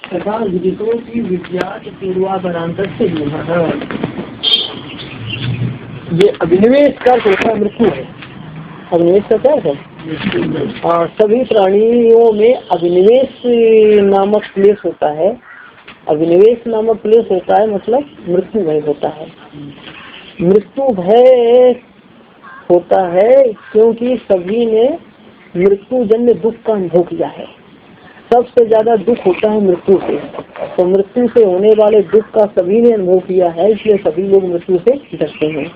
तथा विदितों की विद्या पूर्वापरांतर से ये अभिनिवेश का होता मृत्यु है। अभिनिवेश का क्या है? सभी प्राणियों में अभिनिवेश नामक क्लेश होता है। अभिनिवेश नामक क्लेश होता है मतलब मृत्यु भय होता है। मृत्यु भय होता है क्योंकि सभी ने मृत्यु जन्य दुख का अनुभव किया है। सबसे ज्यादा दुख होता है मृत्यु से, तो मृत्यु से होने वाले दुख का सभी ने अनुभव किया है, इसलिए सभी लोग मृत्यु से डरते हैं।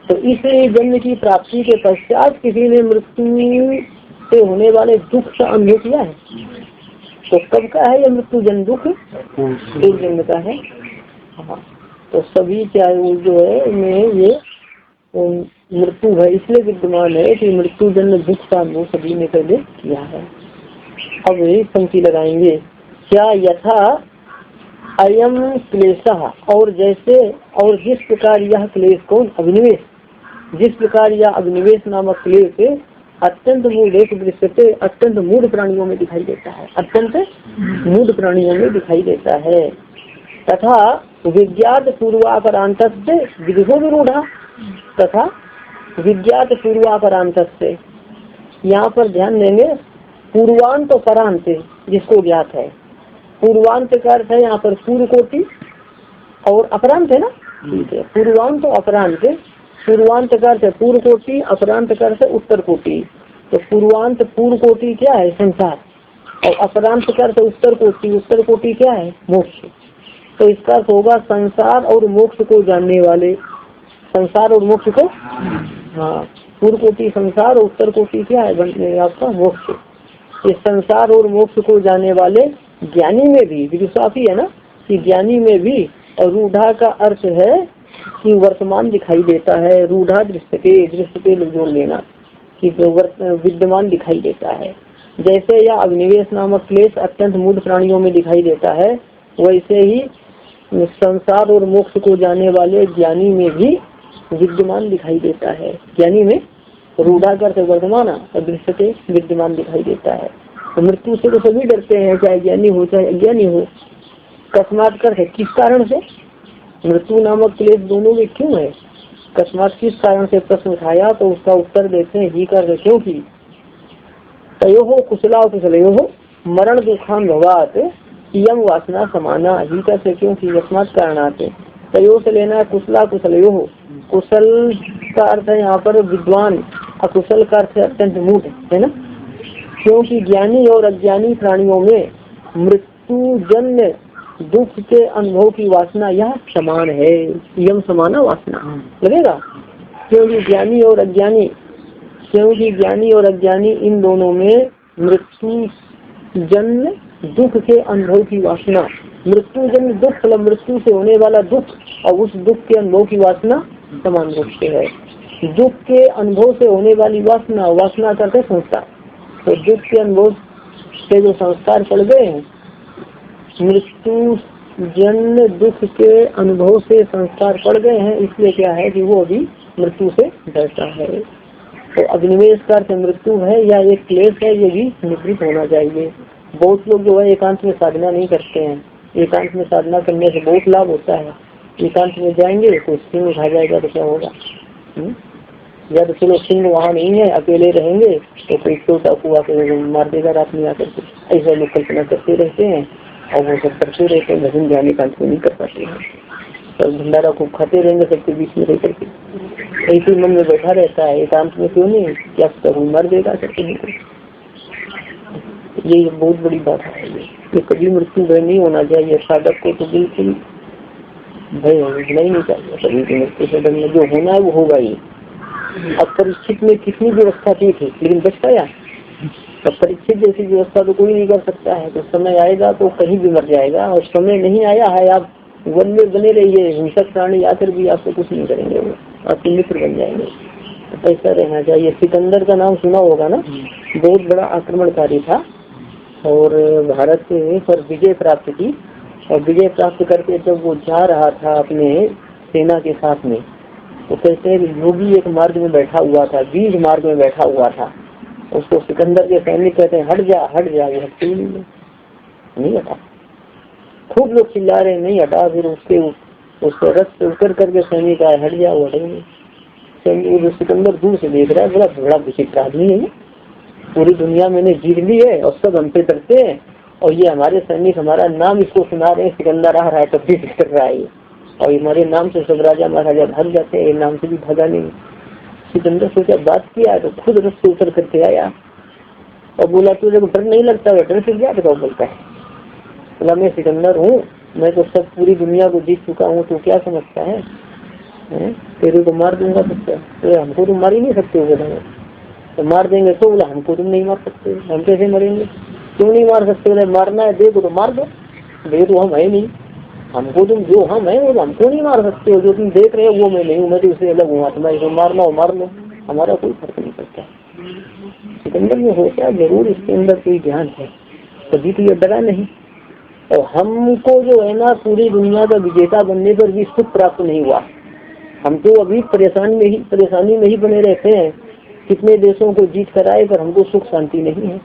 तो इस जन्म की प्राप्ति के पश्चात किसी ने मृत्यु से होने वाले दुख का अनुभव किया है, तो कब का है ये मृत्यु जन्म दुख? एक जन्म का है। हाँ, तो सभी क्या जो है में ये मृत्यु है, इसलिए विद्यमान है कि मृत्यु जन्म दुख का अनुभव सभी ने पहले किया है। अब यही पंक्ति लगाएंगे, क्या यथा अयम क्लेशः, और जैसे और जिस प्रकार यह क्लेश कौन? अभिनिवेश। जिस प्रकार यह अभिनिवेश नामक क्लेश अत्यंत मूढ़ दृश्यते, अत्यंत मूढ़ प्राणियों में दिखाई देता है, अत्यंत मूढ़ प्राणियों में दिखाई देता है। तथा विज्ञात पूर्वापरांत से विधिको विरूढ़ा, तथा विज्ञात पूर्वापरांत से, यहाँ पर ध्यान देंगे पूर्वांत और परांत जिसको ज्ञात है। पूर्वांत का अर्थ है यहाँ पर पूर्व कोटि, और अपरांत है ना, ठीक है। पूर्वांत और अपरांत, पूर्वांत का अर्थ है पूर्व कोटि, अपरांत का अर्थ है उत्तर कोटि। तो पूर्वांत पूर्व कोटि क्या है? संसार। और अपरांत का अर्थ उत्तर कोटि, उत्तर कोटि क्या है? मोक्ष। तो इसका अर्थ होगा संसार और मोक्ष को जानने वाले, संसार और मोक्ष को, हाँ, पूर्व कोटि संसार और उत्तर कोटि क्या है आपका? मोक्ष। इस संसार और मोक्ष को जानने वाले ज्ञानी में भी, विदुषाफी है ना, कि ज्ञानी में भी। और रूढ़ा का अर्थ है कि वर्तमान दिखाई देता है। रूढ़ा दृष्टि जोड़ लेना कि विद्यमान दिखाई देता है। जैसे यह अभिनिवेश नामक क्लेश अत्यंत मूढ़ प्राणियों में दिखाई देता है, वैसे ही संसार और मोक्ष को जानने वाले ज्ञानी में भी विद्यमान दिखाई देता है। ज्ञानी में रूढ़ा करते वर्तमान और दृश्यते विद्यमान दिखाई देता है। तो मृत्यु से तो सभी डरते हैं, चाहे ज्ञानी हो चाहे अज्ञानी हो। कस्मात कर है, किस कारण से? मृत्यु नामक क्लेश दोनों में क्यों है? कस्मात किस कारण से प्रश्न उठाया, तो उसका उत्तर देते हैं ही कर, क्योंकि तयोः कुशला कुशलयो मरण दुखान भवात यम वासना समाना, ही कर से क्योंकि यस्मात् कारणात्। तयो से लेना कुशला कुशलयो, कुशल का अर्थ है यहाँ पर विद्वान, अकुशल का अर्थ है अत्यंत मूढ़, है ना। क्योंकि ज्ञानी और अज्ञानी प्राणियों में मृत्यु जन्य दुख के अनुभव की वासना यह समान है। यम समाना वासना लगेगा, क्योंकि ज्ञानी और अज्ञानी, क्योंकि ज्ञानी और अज्ञानी इन दोनों में मृत्यु जन्य दुख के अनुभव की वासना, मृत्यु जन्य दुख मतलब मृत्यु से होने वाला दुख, और उस दुख के अनुभव की वासना समान रूप से है। दुख के अनुभव से होने वाली वासना, वासना करते संस्कार, तो दुख के अनुभव से जो संस्कार पड़ गए हैं, मृत्यु जन्य दुख के अनुभव से संस्कार पड़ गए हैं, इसलिए क्या है कि वो अभी मृत्यु से डरता है। तो अभिनिवेश का अर्थ मृत्यु है या एक क्लेश है, ये भी निवृत्त होना चाहिए। बहुत लोग जो है एकांत में साधना नहीं करते हैं। एकांत में साधना करने से बहुत लाभ होता है। एकांत में जाएंगे तो सिंह उठा जाएगा तो क्या होगा? या तो चलो सिंह वहाँ नहीं है, अकेले रहेंगे तो कोई छोटा कुआ के मार देगा रात में आकर के, ऐसा लोग कल्पना करते रहते हैं और वो सब करते रहते हैं। भजन ध्यान एकांत में नहीं कर पाते हैं, तो भंडारा को खाते रहेंगे सबके बीच में रह करके, ऐसे मन में बैठा रहता है। एकांत में क्यों नहीं, क्या कभी मर देगा करके नहीं। ये बहुत बड़ी बात है। ये कभी मृत्यु भय नहीं होना चाहिए साधक को, तो बिल्कुल भय होना ही नहीं चाहिए। कभी भी मृत्यु से डरना, जो होना है वो होगा ही। अब परीक्षित में कितनी व्यवस्था की थी लेकिन बच पाया। अब परीक्षित जैसी व्यवस्था तो कोई नहीं कर सकता है। तो समय आएगा तो कहीं भी मर जाएगा, और समय नहीं आया है, आप वन में बने रहिए, हिंसक प्राणी आकर भी आपको कुछ नहीं करेंगे, वो आपके मित्र बन जाएंगे। तो ऐसा रहना चाहिए। सिकंदर का नाम सुना होगा ना, बहुत बड़ा आक्रमणकारी था और भारत पर विजय प्राप्त की। और विजय प्राप्त करके जब वो जा रहा था अपने सेना के साथ में, तो कहते हैं योगी एक मार्ग में बैठा हुआ था, बीज मार्ग में बैठा हुआ था, उसको सिकंदर के सैनिक कहते हैं हट जा हट जा, वो हटती नहीं हटा। खूब लोग चिल्ला रहे नहीं हटा, फिर उसके रथ से उतर करके सैनिक आए, हट जा, वो हटेंगे। सिकंदर दूर से देख रहा है, बड़ा बड़ा विचित्र आदमी है, पूरी दुनिया मैंने जीत ली है और सब हम पे डरते हैं, और ये हमारे सैनिक हमारा नाम इसको सुना रहे हैं, सिकंदर आ रहा है, तब भी कर रहा है, और हमारे नाम से सब राजा महाराजा भाग जाते हैं, नाम से भी भागा नहीं। सिकंदर सोचा बात किया तो खुद रथ से उतर करके आया और बोला तुझे डर नहीं लगता? डर से क्या बताओ बोलता है। बोला मैं सिकंदर हूँ, मैं तो सब पूरी दुनिया को जीत चुका हूँ, तो क्या समझता है? तेरे को मार दूंगा सबसे, तो हमको तुम मार ही नहीं सकते हो, बोला तो मार देंगे। तो बोला हमको तुम नहीं मार सकते, हम कैसे मरेंगे? क्यों नहीं मार सकते? बोले मारना है देखो तो मार दो, देखो तो हम है नहीं, हमको तुम जो हम है वो हमको नहीं मार सकते हो, जो तुम देख रहे हो वो मैं नहीं हूँ, मैं तो उससे अलग हूँ आत्मा, इसको मारना हो मार लो, हमारा कोई फर्क नहीं पड़ता। सिकंदर में होता जरूर इसके अंदर कोई ज्ञान है, तभी तो ये डरा नहीं। और हमको जो है ना पूरी दुनिया का विजेता बनने पर भी सुख प्राप्त नहीं हुआ, हम तो अभी परेशानी में ही बने रहते हैं, कितने देशों को जीत कर आए पर हमको सुख शांति नहीं है।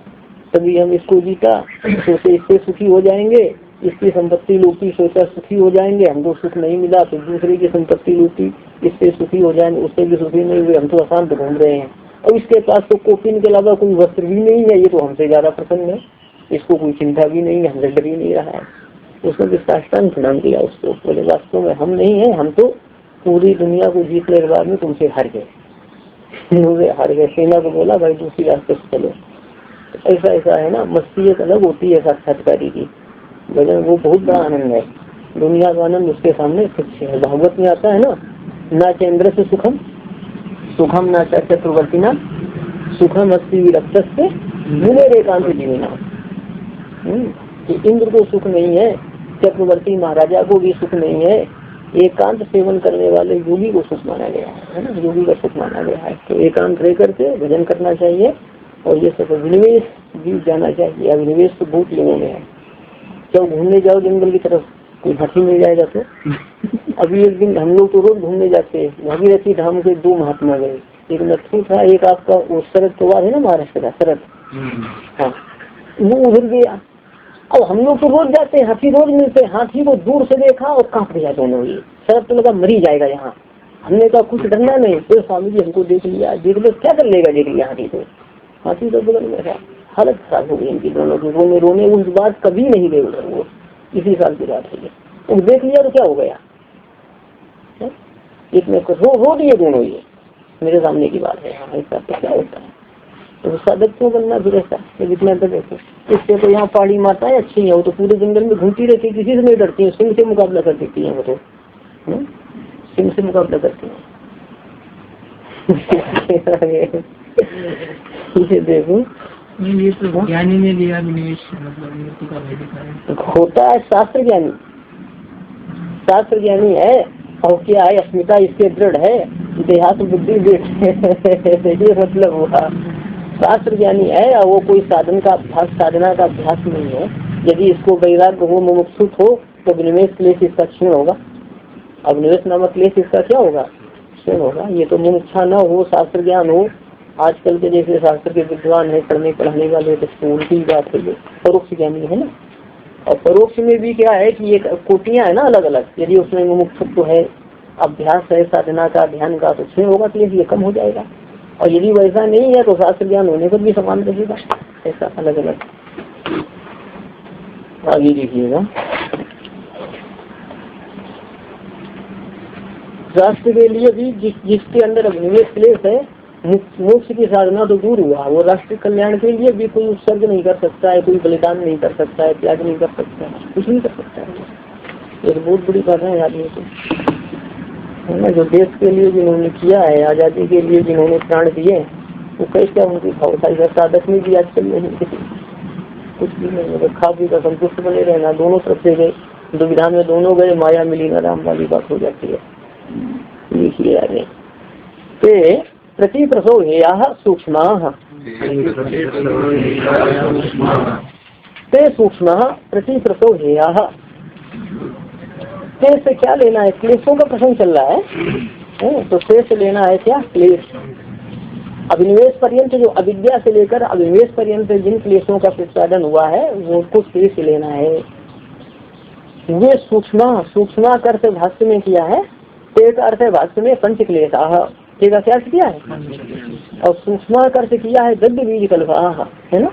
तभी हम इसको जीता, सोचे इससे सुखी हो जाएंगे, इसकी संपत्ति लूटी, सोचा सुखी हो जाएंगे, हमको सुख नहीं मिला तो दूसरे की संपत्ति लूटी, इससे सुखी हो जाएंगे, उससे भी सुखी नहीं हुए, हम तो अशांत घूम रहे हैं। और इसके पास तो कोपिन के अलावा कोई वस्त्र भी नहीं है, ये तो हमसे ज्यादा प्रसन्न है, इसको कोई चिंता भी नहीं है, हमसे डर ही नहीं रहा है। उसने साष्टांग प्रणाम किया उसको, बोले वास्तव में हम नहीं है, हम तो पूरी दुनिया को जीतने के बाद में तुमसे हार गए, हार गए। सेना को बोला भाई दूसरी रास्ते से चलो। ऐसा ऐसा है ना, मस्ती एक अलग होती है साक्षात्कारी की, भजन वो बहुत बड़ा आनंद है, दुनिया का आनंद उसके सामने तुच्छ है। भागवत में आता है ना चंद्र से सुखम सुखम ना चक्रवर्ती ना सुखम अस्ति विरक्त से मिले एकांत जीवना, कि इंद्र को सुख नहीं है, चक्रवर्ती महाराजा को भी सुख नहीं है, एकांत सेवन करने वाले योगी को सुख माना गया है ना, योगी का सुख माना गया है। तो एकांत रह करके भजन करना चाहिए और ये सब अभिनिवेश भी जाना चाहिए। अभिनिवेश तो बहुत लोगों में है, जब घूमने जाओ जंगल की तरफ कोई हाथी मिल जाएगा तो अभी एक दिन हम लोग तो रोज घूमने जाते हैं, भागीरथी धाम के 2 महात्मा गए, एक नथु था, एक आपका वो शरद पवार है ना महाराष्ट्र का शरद, हाँ वो उधर गया। अब हम लोग तो रोज जाते हैं, हाथी रोज मिलते हैं, हाथी को दूर से देखा और कांप गया दोनों ही, शरद तो लगा मरी जाएगा यहाँ। हमने कहा कुछ डरना नहीं, तो स्वामी जी हमको देख लिया, देख लो क्या कर लेगा, देख लिया हाथी तो, हाथी तो बगल में था। हालत खराब हो गई इनकी दोनों की, रोने उस बात कभी नहीं गए उधर, वो इसी साल की बात है। तो देख लिया तो क्या हो गया, इतने रो दिए दोनों, ये मेरे सामने की बात है। ऐसा तो क्या होता है, तो साधक क्यों बनना फिर ऐसा, जितना डर देखो। इससे तो यहाँ पहाड़ी माताएं अच्छी है, वो तो पूरे जंगल में घूमती रहती है, किसी से नहीं डरती है, सिंह से मुकाबला कर देती है वो तो, सिंह से मुकाबला करती है। ये देखो ये तो ज्ञानी ने लिया निवेश, मतलब होता है शास्त्र ज्ञानी, शास्त्र ज्ञानी है और क्या है, अस्मिता इसके दृढ़ है, देहात बुद्धि ये मतलब हुआ शास्त्र ज्ञानी है, और वो कोई साधन का अभ्यास साधना का अभ्यास नहीं है। यदि इसको वैराग्य हो मुमुक्षुत हो तो विनिवेश क्लेश इसका क्षीण होगा, अब निवेश नामक क्लेश इसका क्या होगा, क्षीण होगा। ये तो मुमुक्षा न हो, शास्त्र ज्ञान हो, आजकल के जैसे शास्त्र के विद्वान है, पढ़ने पढ़ाने वाले, तो उनकी बात है, ये परोक्ष ज्ञानी है ना। और परोक्ष में भी क्या है कि ये कोटियां है ना अलग अलग, यदि उसमें मुमुक्षुत्व है, अभ्यास है साधना का, ध्यान का, तो क्षीण होगा, क्लेश ये कम हो जाएगा। और यदि वैसा नहीं है तो शास्त्र ज्ञान होने पर भी समान रहेगा, ऐसा अलग अलग। आगे देखिएगा, राष्ट्र के लिए भी जिसके अंदर अभिनिवेश क्लेश है, मोक्ष की साधना तो दूर हुआ, वो राष्ट्र कल्याण के लिए भी कोई उत्सर्ग नहीं कर सकता है, कोई बलिदान नहीं कर सकता है, त्याग नहीं कर सकता है, कुछ नहीं कर सकता है। ये तो बहुत बड़ी बात है आदमी को, है ना। जो देश के लिए जिन्होंने किया है, आजादी के लिए जिन्होंने प्राण दिए, वो कैसे उनकी भावशाली साधक में भी आजकल नहीं, कुछ भी नहीं, खा पी कर संतुष्ट बने रहना, दोनों तरफ से गए, दुविधा में दोनों गए, माया मिली न राम वाली बात हो जाती है। लिखिए आगे, प्रति प्रसव हेया सूक्ष्म, ते सूक्ष्म प्रति प्रसव हेया, से क्या लेना है, क्लेशों का प्रसंग चल रहा है, तो से लेना है क्या, क्लेश, अभिनिवेश पर्यंत जो अविद्या से लेकर अभिनिवेश पर्यंत जिन क्लेशों का प्रतिपादन हुआ है वो उसको शेष लेना है। वे सूक्ष्म अर्थ भाष्य में किया है, एक अर्थ भाष्य में पंच क्लेश ठीक है, क्या किया है, और सूक्ष्म अर्थ किया है दग्ध बीज कल्पा है ना,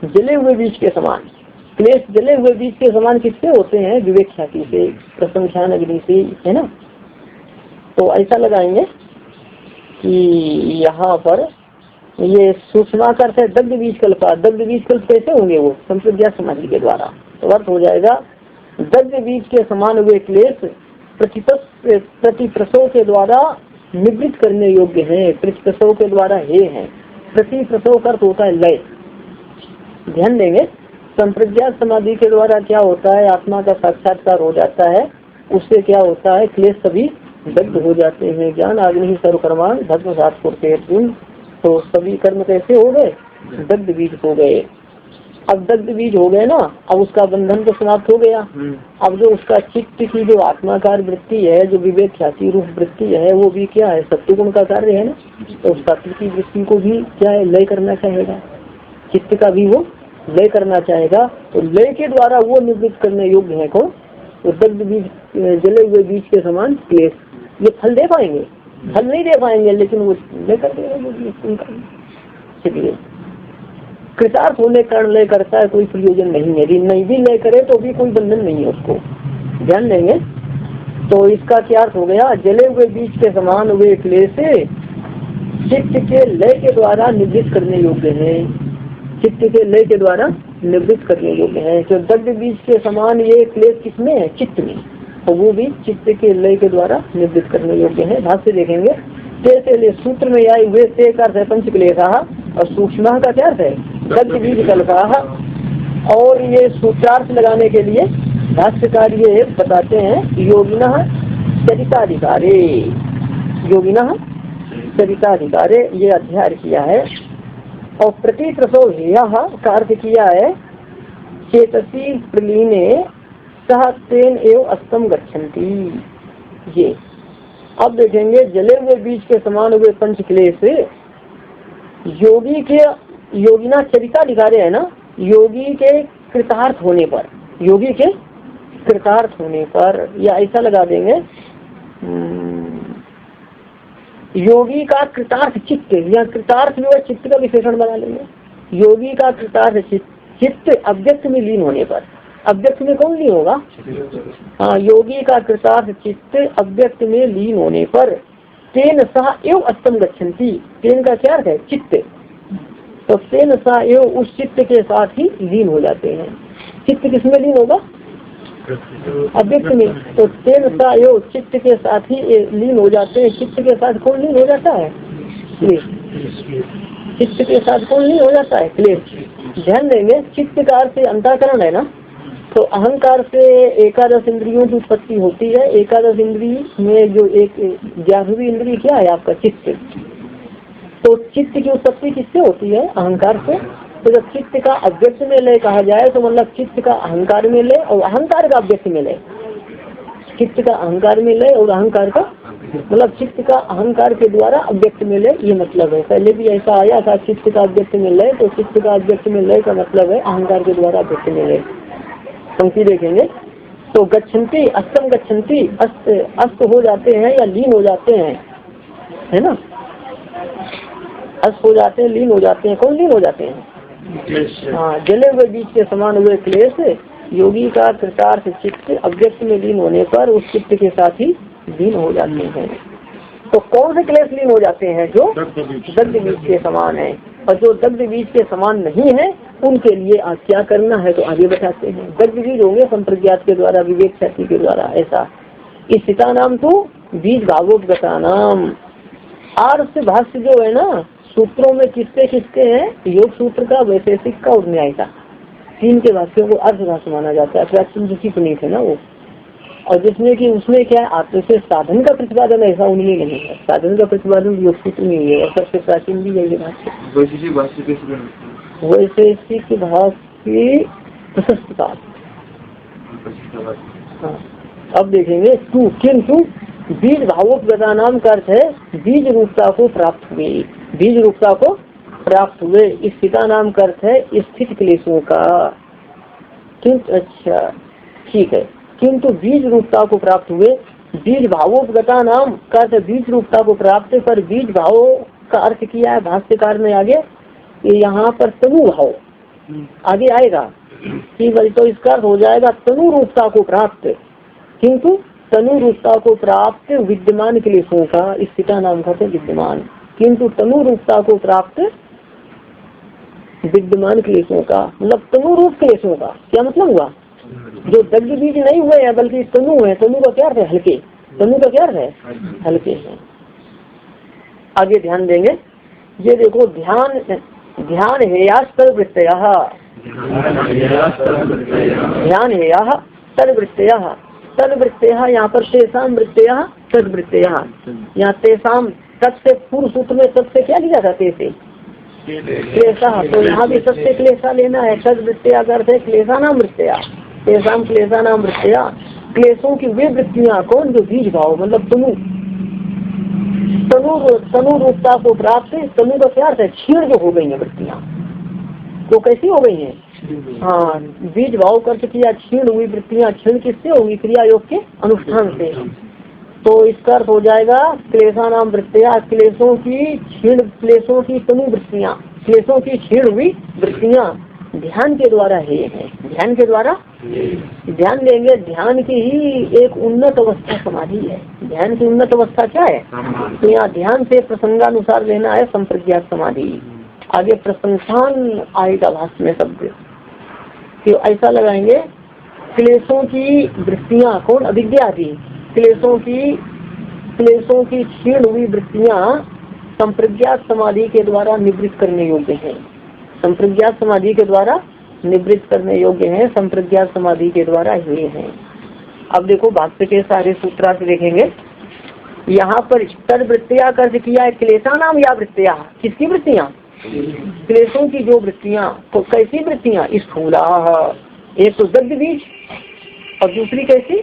जले हुए बीज के समान। क्लेश जले हुए बीज के समान किससे होते हैं, विवेक ख्याति से, प्रसंख्यान अग्नि से, है ना। तो ऐसा लगाएंगे कि यहाँ पर ये सूक्ष्माकर से दग्ध बीज कल्पा, दग्ध बीज कल्प कैसे होंगे, वो संप्रज्ञा समाधि के द्वारा। तो अर्थ हो जाएगा दग्ध बीज के समान हुए क्लेश प्रतिप्रसव के द्वारा निवृत्त करने योग्य है, प्रतिप्रसव के द्वारा हे है। प्रतिप्रसव का अर्थ होता है लय। ध्यान देंगे, संप्रज्ञा समाधि के द्वारा क्या होता है, आत्मा का साक्षात्कार हो जाता है, उससे क्या होता है, क्लेश सभी दग्ध हो जाते हैं। ज्ञान अग्नि सर्वकर्मान धर्म सात करते, तो सभी कर्म कैसे हो गए, दग्ध बीज हो गए। अब दग्ध बीज हो गए ना, अब उसका बंधन तो समाप्त हो गया। अब जो उसका चित्त की जो आत्माकार वृत्ति है, जो विवेक ख्याति रूप वृत्ति है, वो भी क्या है, सत्वगुण का कार्य है ना। तो उस की वृत्ति को भी क्या है, लय करना चाहेगा, चित्त का भी वो लय करना चाहेगा। तो लय के द्वारा वो निवृत्त करने योग्य है कौन, तो दग्ध बीज जले हुए बीज के समान क्लेश। ये फल दे पाएंगे, फल नहीं दे पाएंगे, लेकिन वो लय कर देगा। कृतार्थ होने कारण लय करता है, कोई प्रयोजन नहीं है, यदि नहीं भी लय करे तो भी कोई बंधन नहीं है उसको। ध्यान देंगे, तो इसका क्या अर्थ हो गया, जले हुए बीज के समान हुए क्लेश चित्त के लय के द्वारा निवृत्त करने योग्य है, चित्त के लय के द्वारा निवृत्त करने योग्य है। जो दग्ध बीज के समान ये क्लेश किसमें है, चित्त में, और वो भी चित्त के लय के द्वारा निवृत्त करने योग्य है। भाष्य देखेंगे, जैसे सूत्र में आए हुए से का अर्थ है पंच क्लेशा, और सूक्ष्म का क्या अर्थ है, दग्ध बीज कल्पा। और ये सूत्रार्थ लगाने के लिए भाष्यकार ये बताते हैं, योगिना चरिताधिकारे, योगिना चरिताधिकारे ये अध्ययन किया है। और प्रतिप्रसव का अर्थ किया है चेतसी प्रलीने सह तेन एव अस्तम गच्छन्ति। ये अब देखेंगे, जले हुए बीज के समान हुए पंच क्लेश योगी के, योगिना चरिता दिखारे है ना, योगी के कृतार्थ होने पर, योगी के कृतार्थ होने पर, या ऐसा लगा देंगे योगी का कृतार्थ चित्त, या कृतार्थ जो है चित्त का विशेषण बना लेंगे। योगी का कृतार्थ चित्त अव्यक्त में लीन होने पर, अव्यक्त में कौन लीन होगा, हाँ, योगी का कृतार्थ चित्त अव्यक्त में लीन होने पर तेन सह एव अस्तम गच्छन्ति। तेन का क्या है, चित्त, तो तेन सह एव उस चित्त के साथ ही लीन हो जाते हैं। चित्त किसमें लीन होगा, अव्यक्त में, तो तेन सह एव चित्त के साथ ही लीन हो जाते हैं। चित्त के साथ कौन लीन हो जाता है, चित्त के साथ कौन लीन हो जाता है, क्लेश। ध्यान देंगे, चित्त का अर्थ अंतःकरण है ना, तो अहंकार से एकादश इंद्रियों की उत्पत्ति होती है। एकादश इंद्रिय में जो एक 11वीं इंद्रिय क्या है आपका, चित्त। तो चित्त की उत्पत्ति किससे होती है, अहंकार से। तो जब चित्त का अव्यक्त में लय कहा जाए तो मतलब चित्त का अहंकार में लय और अहंकार का अव्यक्त में लय, चित्त का अहंकार में लय और अहंकार का मतलब चित्त का अहंकार के द्वारा अव्यक्त में लय, ये मतलब है। पहले भी ऐसा आया था, चित्त का अव्यक्त में लय, तो चित्त का अव्यक्त में लय का मतलब है अहंकार के द्वारा अव्यक्त में लय। पंक्ति देखेंगे, तो गच्छन्ति अस्तम गच्छन्ति, अस्त हो जाते हैं या लीन हो जाते हैं, है ना, अस्त हो जाते हैं, लीन हो जाते हैं। कौन लीन हो जाते हैं, हाँ, जले हुए बीज के समान हुए क्लेश योगी का कृतार्थ चित्त अव्यक्त में लीन होने पर उस चित्त के साथ ही लीन हो जाते हैं। तो कौन से क्लेश लीन हो जाते हैं, जो दग्ध बीज के समान है। और जो दग्ध बीज के समान नहीं है उनके लिए आज क्या करना है, तो आगे बताते हैं। दग्ध बीज होंगे संप्रज्ञात के द्वारा, विवेक ख्याति के द्वारा, ऐसा। इस सीता नाम तो बीज भावोपगता नाम। आर्ष भाष्य जो है ना, सूत्रों में किसके किसके हैं, योग सूत्र का, वैशेषिक का और न्याय का, तीन के भाष्यों को अर्थ भाष्य माना जाता है। प्राचीन ऋषि पुनीत है ना वो, और जिसमें कि उसमें क्या है, आत्म से साधन का प्रतिपादन ऐसा उनमें नहीं है, साधन का प्रतिपादन योग सूत्र में ही है। और सबसे प्राचीन भी यही भाष्य, वैशेषिक भाष्य प्रशस्त। हाँ, अब देखेंगे किंतु बीज भावोपगता नाम का अर्थ है बीज रूपता को प्राप्त हुई। बीज रूपता को प्राप्त हुए। स्थिता नाम का अर्थ है स्थित क्लेशों का। किंतु अच्छा ठीक है, किंतु बीज रूपता को प्राप्त हुए। बीज भावोपगता नाम का अर्थ बीज रूपता को प्राप्त, पर बीज भाव का अर्थ किया है भाष्यकार ने आगे, यहाँ पर तनु भाव आगे आएगा कि भाई, तो इसका अर्थ हो जाएगा तनु रूपता को प्राप्त, किंतु तनु रूपता को प्राप्त विद्यमान क्लेशों का। स्थिता नाम का विद्यमान, किंतु तनु रूपता को प्राप्त विद्यमान क्लेशों का, मतलब तनु रूप क्लेशों का। क्या मतलब हुआ? जो दग्ध बीज नहीं हुए हैं बल्कि तनु है। तनु का क्या अर्थ है? हल्के। तनु का क्या अर्थ है? हल्के हैं। आगे ध्यान देंगे, ये देखो ध्यान ध्यान हेया सर्ववृत्तया, ध्यान हेया सर्ववृत्तया, सर्ववृत्तया यहाँ पर तेसाम वृत्तया सर्ववृत्तया, यहाँ तेसाम सबसे पूर्व सूत्र में सबसे क्या लिया था? तेसे क्लेशा, तो यहाँ भी सबसे क्लेशा लेना है। सर्ववृत्तया का अर्थ है क्लेशा नाम वृत्तया, तेसाम क्लेशा नाम वृत्तया। क्लेशों की वे वृत्तियाँ कौन? जो बीज भाव मतलब तनु, तनु रूपता को प्राप्त। तनु का क्या अर्थ है? क्षीण जो हो गई है वृत्तियाँ, तो कैसी हो गई है? हाँ, बीज भाव कर्त किया क्षीण हुई वृत्तियाँ। क्षीण किससे होगी? क्रिया योग के अनुष्ठान से। तो इसका अर्थ हो जाएगा क्लेशा नाम वृत्तियाँ, क्लेशों की क्षीण, क्लेशों की तनु वृत्तियाँ, क्लेशों की क्षीण हुई वृत्तियाँ ध्यान के द्वारा है। ध्यान के द्वारा ध्यान देंगे। ध्यान की ही एक उन्नत अवस्था समाधि है। ध्यान की उन्नत अवस्था क्या है? तो यहाँ ध्यान से प्रसंगानुसार लेना है संप्रज्ञात समाधि। आगे प्रसंख्यान आएगा भाष्य में शब्द, तो ऐसा लगाएंगे क्लेशों की वृत्तियाँ कौन? अविद्या थी। क्लेशों की क्षीण हुई वृत्तियाँ संप्रज्ञात समाधि के द्वारा निवृत्त करने योग्य हैं। संप्रज्ञात समाधि के द्वारा निवृत्त करने योग्य हैं, संप्रज्ञात समाधि के द्वारा ये हैं। अब देखो भाष्य के सारे सूत्रार्थ देखेंगे। यहाँ पर तद्वृत्तियाँ का अर्थ किया है क्लेशा नाम या वृत्तियाँ। किसकी वृत्तियाँ? क्लेशों की जो वृत्तियाँ। तो कैसी वृत्तियाँ? स्थूला, एक तो दग्ध बीज और दूसरी कैसी?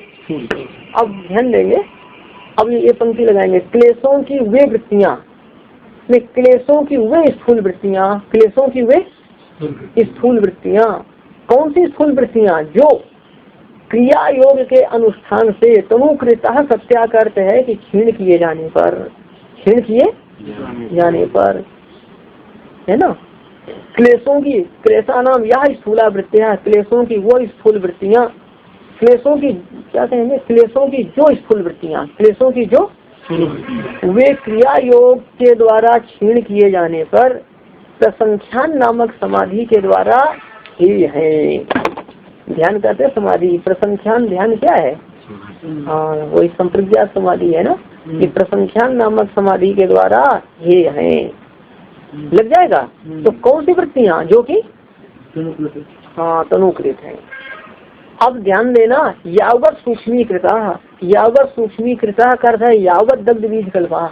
अब ध्यान देंगे, अब ये पंक्ति लगाएंगे क्लेशों की वे वृत्तियाँ, क्लेशों की वे स्थूल वृत्तियाँ, क्लेशों की वे स्थूल वृत्तियाँ। कौन सी स्थूल वृत्तियाँ? जो क्रिया योग के अनुष्ठान से तनुकृता सत्या का अर्थ है कि क्षीण किए जाने पर, क्षीण किए जाने पर, है ना। क्लेशों की, क्लेशा नाम यह स्थूला वृत्तियाँ, क्लेशों की वो स्थूल वृत्तियाँ। क्लेशों की क्या कहेंगे? क्लेशों की जो स्थूल वृत्तियाँ, क्लेशों की जो वे क्रिया योग के द्वारा क्षीण किए जाने पर प्रसंख्यान नामक समाधि के द्वारा ही है। ध्यान कहते हैं समाधि। प्रसंख्यान ध्यान क्या है? हाँ, वही संप्रज्ञात समाधि है ना। कि प्रसंख्यान नामक समाधि के द्वारा ही है, लग जाएगा। तो कौन सी वृत्तियाँ? जो कि हाँ तनुकृत है। अब ध्यान देना, यावत सूक्ष्मीकृता, यावत सूक्ष्मीकृता का अर्थ है यावत दग्ध बीज कल्पा।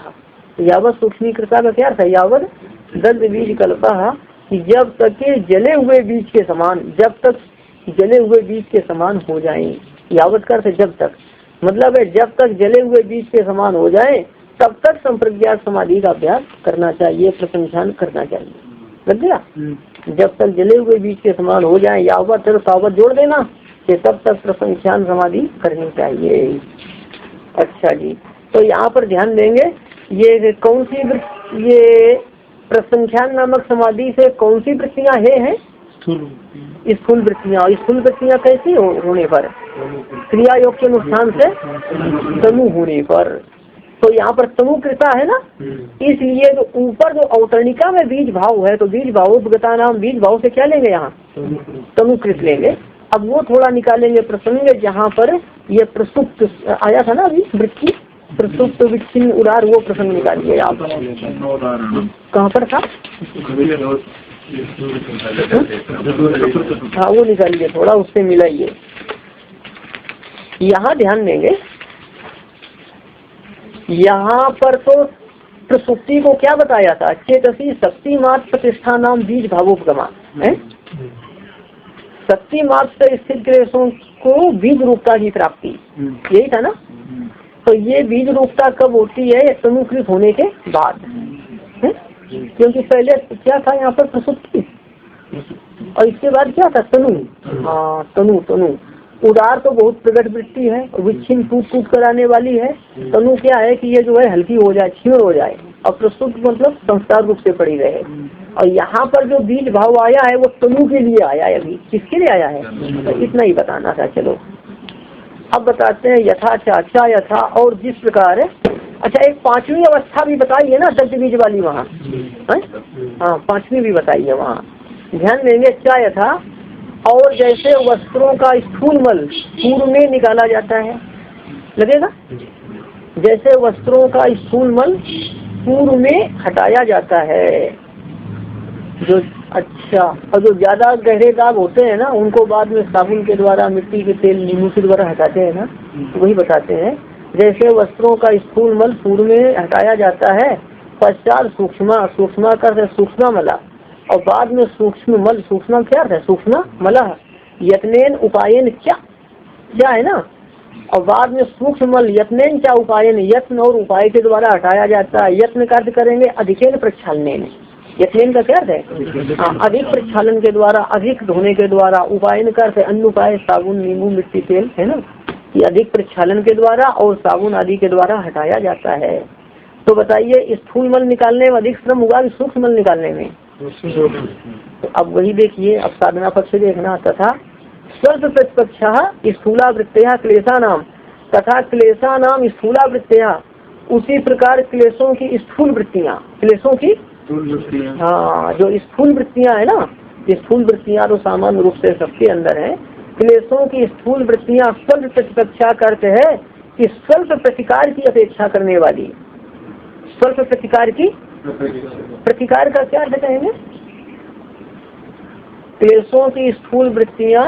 यावत सूक्ष्मीकृता का क्या अर्थ है? यावत दग्ध बीज कल्पा, जब तक के जले हुए बीज के समान, जब तक जले हुए बीज के समान हो जाएं। यावत का अर्थ है जब तक, मतलब है जब तक जले हुए बीज के समान हो जाए तब तक संप्रज्ञात समाधि का अभ्यास करना चाहिए, प्रसंख्यान करना चाहिए। लग गया? जब तक जले हुए बीज के समान हो जाए, यावत और तावत जोड़ देना, कि तब तक प्रसंख्यान समाधि करनी चाहिए। अच्छा जी, तो यहाँ पर ध्यान देंगे ये कौन सी, ये प्रसंख्यान नामक समाधि से कौन सी वृत्तियाँ हैं? स्थूल वृत्तियाँ। स्थूल वृत्तियाँ कैसी होने पर? क्रिया योग के अनुष्ठान से तनु होने पर। तो यहाँ पर तनु कृता है ना, इसलिए तो ऊपर जो अवतरणिका में बीज भाव है, तो बीज भावोपगता नाम बीज भाव से क्या लेंगे? यहाँ तनुकृत लेंगे। अब वो थोड़ा निकालेंगे प्रसंग, जहाँ पर ये प्रसुप्त आया था ना अभी, वृत्ति प्रसुप्त विच्छिन्न उदार, वो प्रसंग निकालिए आप। कहाँ पर था? हाँ वो निकालिए थोड़ा, उससे मिलाइए। यहाँ ध्यान देंगे, यहाँ पर तो प्रसुप्ति को क्या बताया था? चेतसी शक्ति मात्र प्रतिष्ठा नाम बीज भावोपगमा है। शक्ति मात्र से स्थित क्लेशों को बीज रूपता की प्राप्ति, यही था ना। तो ये बीज रूपता कब होती है? तनुकृत होने के बाद। क्योंकि पहले क्या था यहाँ पर प्रसुप्ति और इसके बाद क्या था तनु। हाँ तनु, तनु उदार तो बहुत प्रकट वृत्ति है, विच्छिन्न टूट टूट कर आने वाली है। तनु क्या है कि ये जो है हल्की हो जाए, क्षीण हो जाए, और प्रस्तुत मतलब संस्कार रूप से पड़ी रहे। और यहाँ पर जो बीज भाव आया है वो तनु के लिए आया है, अभी किसके लिए आया है, तो इतना ही बताना था। चलो अब बताते हैं यथा चाचा यथा, और जिस प्रकार। अच्छा एक पांचवी अवस्था भी बताई है ना दग्ध बीज वाली वहाँ, हाँ पांचवी भी बताई है वहाँ, ध्यान देंगे। क्या यथा, और जैसे वस्त्रों का स्थूल मल पूर्व में निकाला जाता है, लगेगा जैसे वस्त्रों का स्थूल मल पूर्व में हटाया जाता है जो। अच्छा, और जो ज्यादा गहरे दाग होते हैं ना उनको बाद में साबुन के द्वारा, मिट्टी के तेल, नींबू के द्वारा हटाते हैं ना, वही बताते हैं। जैसे वस्त्रों का स्थूल मल पूर्व में हटाया जाता है, पश्चात सूक्ष्म, सूक्ष्म कर सूक्ष्म मला, और बाद में सूक्ष्म मल, सूक्ष्म क्या है सूक्ष्म मला, यत्नेन उपायन क्या क्या है ना, और बाद में सूक्ष्म मल यत्नेन क्या उपायन, यत्न और उपाय के द्वारा हटाया जाता है। यत्न का अर्थ करेंगे अधिकेन प्रक्षालन, यत्नेन का क्या अर्थ है, अधिक प्रक्षालन के द्वारा, अधिक धोने के द्वारा, उपायन का अर्थ है अन्य उपाय, साबुन नींबू मिट्टी तेल है ना, ये अधिक प्रक्षालन के द्वारा और साबुन आदि के द्वारा हटाया जाता है। तो बताइए स्थूल मल निकालने में अधिक श्रम हुआ कि सूक्ष्म मल निकालने में, तो अब वही देखिए, अब साधना पक्ष से देखना। तथा स्वल्प प्रतिपक्ष स्थूला वृत्तिया क्लेशा नाम, तथा क्लेशा नाम स्थूला वृत्तिया, उसी प्रकार क्लेशों की स्थूल वृत्तियाँ, क्लेशों की हाँ जो स्थूल वृत्तियाँ है ना, स्थूल वृत्तियाँ तो सामान्य रूप से सबके अंदर है। क्लेशों की स्थूल वृत्तियाँ स्वल्प प्रतिपक्षा करते हैं कि स्वल्प प्रतिकार की अपेक्षा करने वाली, स्वल्प प्रतिकार की, प्रतिकार का क्या अर्थ कहेंगे, क्लेशों की स्थूल वृत्तियाँ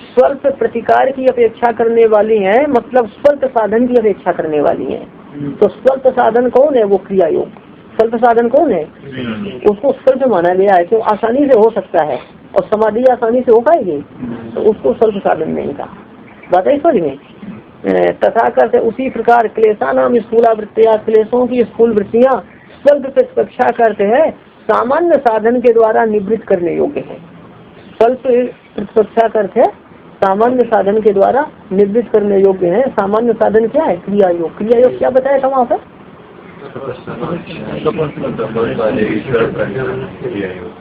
स्वल्प प्रतिकार की अपेक्षा करने वाली हैं, मतलब स्वल्प साधन की अपेक्षा करने वाली हैं। तो स्वल्प साधन कौन है, वो क्रिया योग। स्वल्प साधन कौन है, उसको स्वल्प माना गया है, क्यों आसानी से हो सकता है, और समाधि आसानी से हो पाएगी, तो उसको स्वल्प साधन नहीं कहा। बात है समझ में। तथा करते उसी प्रकार क्लेशा नाम स्थूला वृत्तियाँ, क्लेशों की स्थूल वृत्तियाँ स्वल्प प्रतिपक्षा करते हैं, सामान्य साधन के द्वारा निवृत्त करने योग्य है। स्वल्प प्रतिपक्षा करते सामान्य साधन के द्वारा निवृत्त करने योग्य है। सामान्य साधन क्या है, क्रिया योग। क्रिया योग क्या बताया था वहाँ पर,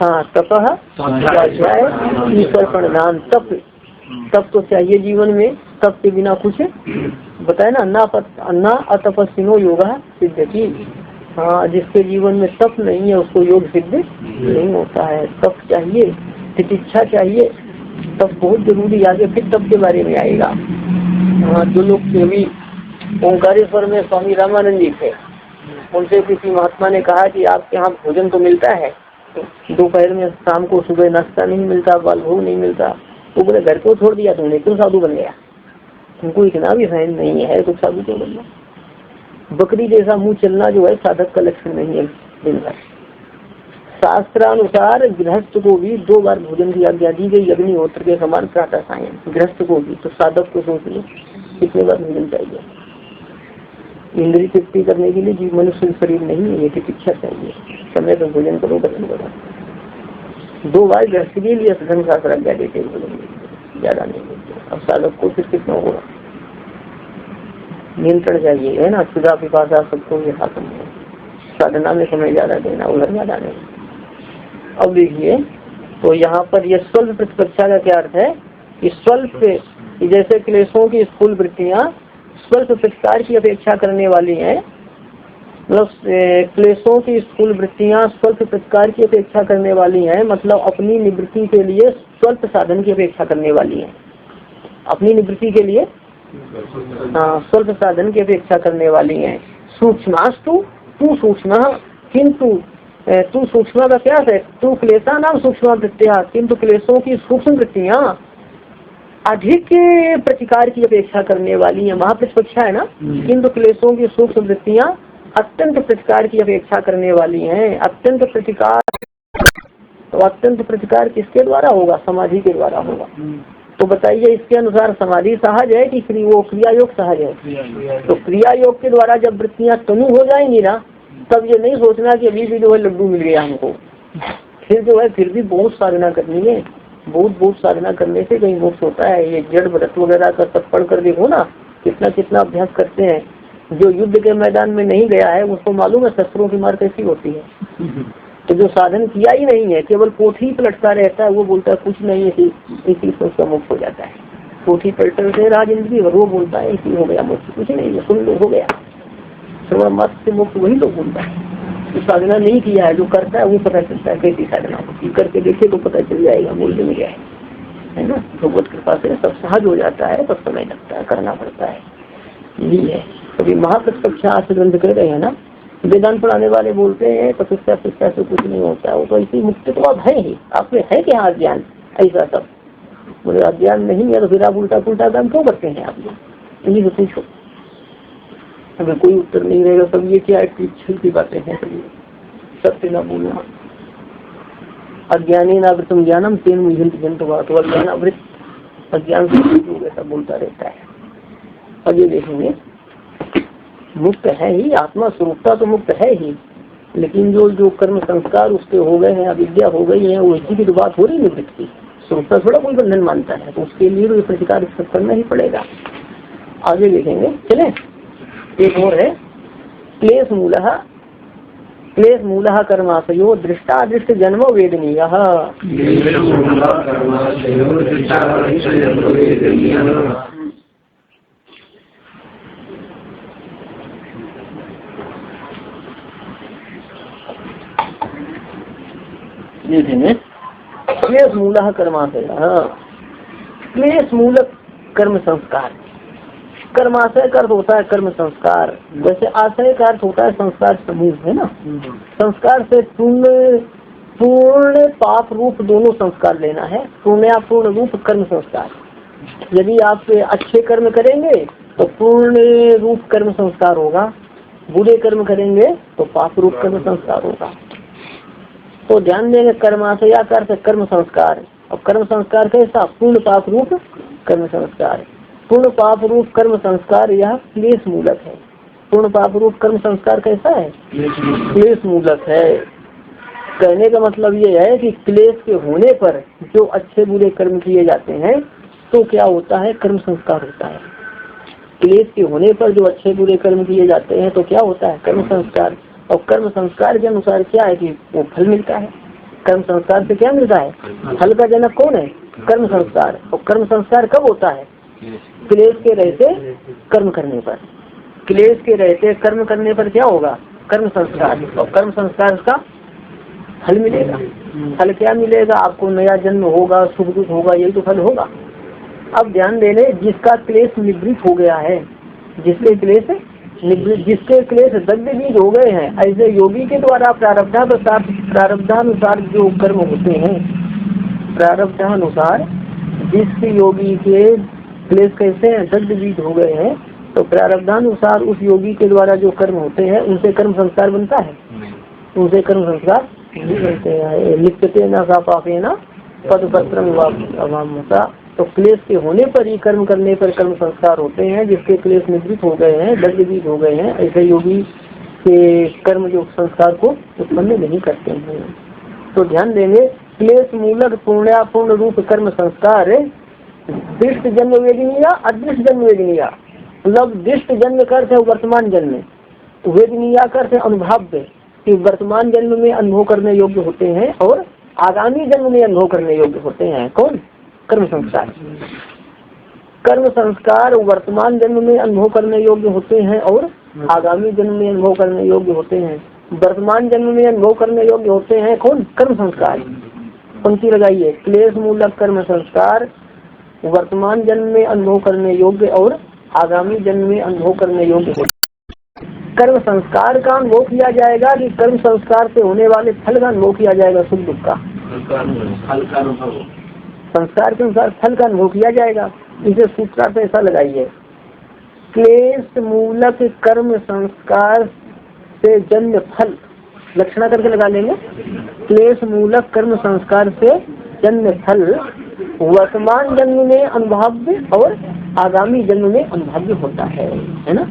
हाँ तपः स्वाध्याय ईश्वर प्रणिधान। तप तो चाहिए जीवन में, तप के बिना कुछ बताए ना, अन्ना अतपस्विनो योगा सिद्धति। हाँ जिसके जीवन में तप नहीं है उसको योग सिद्ध नहीं होता है। तप चाहिए, तितिक्षा चाहिए, तप बहुत जरूरी। आगे फिर तप के बारे में आएगा। हाँ जो लोग अभी ओंकारेश्वर में स्वामी रामानंद जी थे, उनसे किसी महात्मा ने कहा कि आपके यहाँ भोजन तो मिलता है, दोपहर में, शाम को, सुबह नाश्ता नहीं मिलता, बाल भोग नहीं मिलता, तो बोले घर को छोड़ दिया तुमने, क्यों साधु बन गया, तुमको इतना भी सहन नहीं है तो साधु क्यों बनना। बकरी जैसा मुंह चलना जो है साधक का लक्षण नहीं है। दिन भर शास्त्रानुसार गृहस्थ को भी 2 बार भोजन की आज्ञा दी गई, अग्निहोत्र के समान प्रातः सायं। गृहस्थ को भी, तो साधक को सोच लो कितने बार भोजन चाहिए। इंद्रिय तृप्ति करने के लिए जीव मनुष्य शरीर नहीं है, ये शिक्षा चाहिए, समय पर भोजन करो, वचन करो। 2 बार गृहस्थ के लिए धर्म शास्त्र आज्ञा देते भोजन, ज्यादा नहीं देते। अब साधक को फिर कितना होगा, नियंत्रण चाहिए है ना। सुधा पिपासा सबको ये हाथम है, साधना में समय ज्यादा देना, उधर ज्यादा नहीं। अब देखिए तो यहाँ पर यह स्वल्प प्रतिपक्षा का क्या अर्थ है कि स्वल्प जैसे क्लेशों की स्थूल वृत्तियाँ स्वल्प प्रतिकार की अपेक्षा करने वाली हैं, मतलब क्लेशों की स्थूल वृत्तियाँ स्वल्प प्रतिकार की अपेक्षा करने वाली हैं, मतलब अपनी निवृत्ति के लिए स्वल्प साधन की अपेक्षा करने वाली हैं। अपनी निवृत्ति के लिए स्वल्प साधन की अपेक्षा करने वाली हैं। सूक्ष्मास्तु तू सूक्ष्म, किंतु तू सूक्ष्म का क्या है, तू क्लेशा नाम सूक्ष्म वृत्तियाँ, किंतु क्लेशों की सूक्ष्म वृत्तियाँ अधिक प्रतिकार की अपेक्षा करने वाली है। महाप्रतिपक्षा है ना, किंतु क्लेशों की सूक्ष्म वृत्तियाँ अत्यंत प्रतिकार की अपेक्षा करने वाली हैं। अत्यंत प्रतिकार, तो अत्यंत प्रतिकार किसके द्वारा होगा, समाधि के द्वारा होगा। तो बताइए इसके अनुसार समाधि सहज है कि वो क्रिया योग सहज है। तो क्रिया योग के द्वारा जब वृत्तियाँ तनु हो जाएंगी ना, तब ये नहीं सोचना कि अभी भी जो है लड्डू मिल गया हमको। फिर जो है फिर भी बहुत साधना करनी है। बहुत साधना करने से कहीं मोक्ष होता है। ये जड़ व्रत वगैरह का सब पढ़ कर देखो ना, कितना कितना अभ्यास करते हैं। जो युद्ध के मैदान में नहीं गया है उसको मालूम है शस्त्रों की मार कैसी होती है। तो जो साधन किया ही नहीं है, केवल पोथी पलटता रहता है, वो बोलता है कुछ नहीं है, इसी से उसका मोक्ष हो जाता है। पोथी पलटने से राजनीति वो बोलता है इसी हो गया मोक्ष, कुछ नहीं है, सुन लो हो गया। श्रवण मत से मोक्ष वही लोग बोलता है। जो साधना नहीं किया है, जो करता है वो पता चलता है कैसी साधना होती। करके देखे तो पता चल जाएगा मूल्य में क्या है ना। भगवत कृपा से सब सहज हो जाता है, सब समय लगता है, करना पड़ता है। यही है। अभी महाप्रत्यक्षा ग्रंथ कह रहे हैं ना, वेदांत पढ़ाने वाले बोलते हैं तपस्या शिक्षा से कुछ नहीं होता है, वो तो ऐसी मुक्ति तो आप है ही, आप में है क्या अज्ञान ऐसा सब। बोले अज्ञान नहीं है तो फिर आप उल्टा पुल्टा काम क्यों करते हैं आप लोग, इन्हीं से पूछो। अगर कोई उत्तर नहीं रहेगा सब ये क्या की बातें हैं, सत्य न बोलना। अज्ञानी नावृतम ज्ञानम तेन मुझंत जंतु, तो अज्ञानावृत अज्ञान से लोग ऐसा बोलता रहता है। अब ये देखेंगे मुक्त है ही, आत्मा स्वरूपता तो मुक्त है ही, लेकिन जो जो कर्म संस्कार उसके हो गए हैं, अविद्या हो गई है, वो इसी की तो बात हो रही है। निवृत्ति स्वरूपता थोड़ा कोई बंधन मानता है, तो उसके लिए तो ये प्रतिकार करना ही पड़ेगा। आगे देखेंगे, चले एक और है क्लेश मूलः कर्माशयो दृष्टादृष्ट जन्म वेदनीयः। क्लेश मूलः कर्माशयः, क्लेश मूलक कर्म संस्कार। कर्माशय का अर्थ होता है कर्म संस्कार, जैसे आशय का अर्थ होता है संस्कार समूह, है ना। संस्कार से पूर्ण पाप रूप दोनों संस्कार लेना है। पूर्ण रूप कर्म संस्कार। यदि आप अच्छे कर्म करेंगे तो पूर्ण रूप कर्म संस्कार होगा, बुरे कर्म करेंगे तो पाप रूप कर्म संस्कार होगा। तो ध्यान देंगे, कर्माशय का अर्थ कर्म संस्कार, और कर्म संस्कार कैसा, पूर्ण पाप रूप कर्म संस्कार। पूर्ण पाप रूप कर्म संस्कार यह क्लेश मूलक है। पूर्ण पाप रूप कर्म संस्कार कैसा है, क्लेश मूलक है। कहने का मतलब ये है कि क्लेश के होने पर जो अच्छे बुरे कर्म किए जाते हैं तो क्या होता है, कर्म संस्कार होता है। क्लेश के होने पर जो अच्छे बुरे कर्म किए जाते हैं तो क्या होता है, कर्म संस्कार। और कर्म संस्कार के अनुसार क्या है कि वो फल मिलता है। कर्म संस्कार से क्या मिलता है, फल का जनक कौन है, कर्म संस्कार। और कर्म संस्कार कब होता है, क्लेश के रहते कर्म करने पर। क्लेश के रहते कर्म करने पर क्या होगा, कर्म संस्कार। और कर्म संस्कार का फल मिलेगा। फल क्या मिलेगा, आपको नया जन्म होगा, सुख दुख होगा, यही तो फल होगा। अब ध्यान देने, जिसका क्लेश निवृत्त हो गया है, जिसके क्लेश दग्ध बीज हो गए हैं, ऐसे योगी के द्वारा प्रारब्धानुसार जो कर्म होते हैं, प्रारब्धानुसार जिस योगी के क्लेश कैसे हैं, दग्ध बीज हो गए हैं, तो प्रारब्धानुसार उस योगी के द्वारा जो कर्म होते हैं उनसे कर्म संस्कार बनता है, उनसे कर्म संस्कार नहीं बनते हैं। लिप्यते न सा पापे न पदपत्रम। तो क्लेश के होने पर ही कर्म करने पर कर्म संस्कार होते हैं। जिसके क्लेश निवृत्त हो गए हैं, दग्ध बीज हो गए हैं, ऐसे योगी के कर्म जो संस्कार को उत्पन्न नहीं करते हैं। तो ध्यान देंगे, क्लेश मूलक पूर्ण रूप कर्म संस्कार दृष्ट जन्म वेदनीय, अदृष्ट जन्म वेदनीय। मतलब दृष्ट जन्म का अर्थ है वर्तमान जन्म, वेदनीय का अर्थ है अनुभव्य, कि वर्तमान जन्म में अनुभव करने योग्य होते हैं और आगामी जन्म में अनुभव करने योग्य होते हैं। कौन, कर्म संस्कार। कर्म संस्कार वर्तमान जन्म में अनुभव करने योग्य होते हैं और आगामी जन्म में अनुभव करने योग्य होते हैं। वर्तमान जन्म में अनुभव करने योग्य होते हैं कौन, कर्म संस्कार। पंक्ति लगाइए, क्लेश मूलक कर्म संस्कार वर्तमान जन्म में अनुभव करने योग्य और आगामी जन्म में अनुभव करने योग्य होते। कर्म संस्कार का अनुभव किया जाएगा कि कर्म संस्कार से होने वाले फल का अनुभव किया जाएगा, सुख दुख का। संस्कार के अनुसार फल का अनुभव किया जाएगा। इसे सूत्रार्थ ऐसा लगाइए, क्लेश मूलक कर्म संस्कार से जन्म फल, लक्षणा करके लगा लेंगे। क्लेश मूलक कर्म संस्कार से जन्म फल वर्तमान जन्म में अनुभव्य और आगामी जन्म में अनुभव्य होता है ना।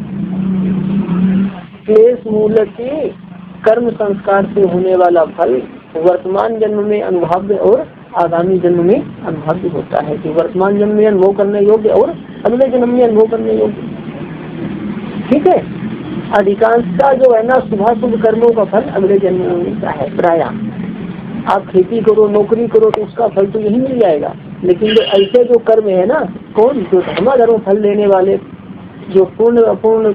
क्लेश मूलक कर्म संस्कार से होने वाला फल वर्तमान जन्म में अनुभव्य और आगामी जन्म में अनुभव्य होता है। कि वर्तमान जन्म में अनुभव करने योग्य और अगले जन्म में अनुभव करने योग्य। ठीक है। अधिकांशता जो है ना शुभाशुभ कर्मों का फल अगले जन्म में मिलता है। प्राय आप खेती करो, नौकरी करो तो उसका फल तो यही मिल जाएगा। लेकिन जो ऐसे जो कर्म है ना, कौन जो धर्माधर्म फल देने वाले, जो पूर्ण अपूर्ण